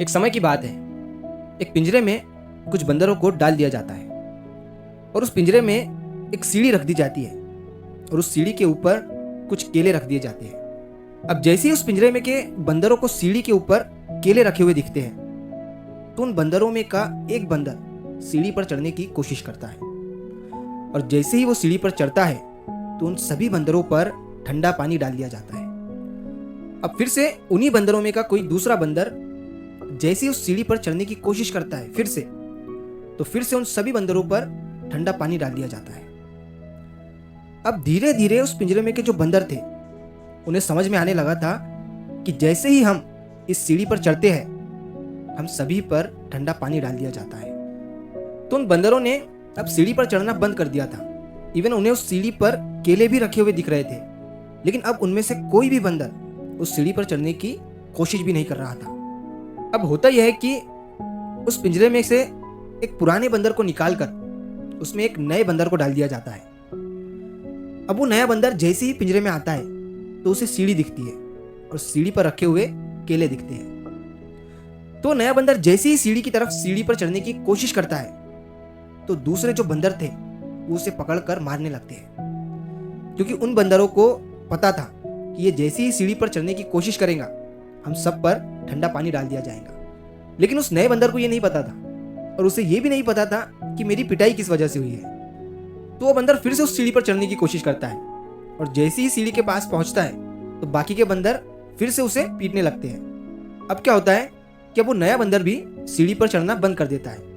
एक समय की बात है। एक पिंजरे में कुछ बंदरों को डाल दिया जाता है और उस पिंजरे में एक सीढ़ी रख दी जाती है और उस सीढ़ी के ऊपर कुछ केले रख दिए जाते हैं। अब जैसे ही उस पिंजरे में के बंदरों को सीढ़ी के ऊपर केले रखे हुए दिखते हैं तो उन बंदरों में का एक बंदर सीढ़ी पर चढ़ने की कोशिश करता है और जैसे ही वो सीढ़ी पर चढ़ता है तो उन सभी बंदरों पर ठंडा पानी डाल दिया जाता है। अब फिर से उन्हीं बंदरों में का कोई दूसरा बंदर जैसे ही उस सीढ़ी पर चढ़ने की कोशिश करता है फिर से उन सभी बंदरों पर ठंडा पानी डाल दिया जाता है। अब धीरे धीरे उस पिंजरे में के जो बंदर थे उन्हें समझ में आने लगा था कि जैसे ही हम इस सीढ़ी पर चढ़ते हैं हम सभी पर ठंडा पानी डाल दिया जाता है। तो उन बंदरों ने अब सीढ़ी पर चढ़ना बंद कर दिया था। इवन उन्हें उस सीढ़ी पर केले भी रखे हुए दिख रहे थे, लेकिन अब उनमें से कोई भी बंदर उस सीढ़ी पर चढ़ने की कोशिश भी नहीं कर रहा था। अब होता यह है कि उस पिंजरे में से एक पुराने बंदर को निकालकर उसमें एक नए बंदर को डाल दिया जाता है। अब वो नया बंदर जैसे ही पिंजरे में आता है तो उसे सीढ़ी दिखती है और सीढ़ी पर रखे हुए केले दिखते हैं। तो नया बंदर जैसे ही सीढ़ी की तरफ सीढ़ी पर चढ़ने की कोशिश करता है तो दूसरे जो बंदर थे वो उसे पकड़कर मारने लगते हैं, क्योंकि उन बंदरों को पता था कि ये जैसे ही सीढ़ी पर चढ़ने की कोशिश करेगा हम सब पर ठंडा पानी डाल दिया जाएगा। लेकिन उस नए बंदर को ये नहीं पता था और उसे ये भी नहीं पता था कि मेरी पिटाई किस वजह से हुई है। तो वो बंदर फिर से उस सीढ़ी पर चढ़ने की कोशिश करता है और जैसे ही सीढ़ी के पास पहुंचता है तो बाकी के बंदर फिर से उसे पीटने लगते हैं। अब क्या होता है कि अब वो नया बंदर भी सीढ़ी पर चढ़ना बंद कर देता है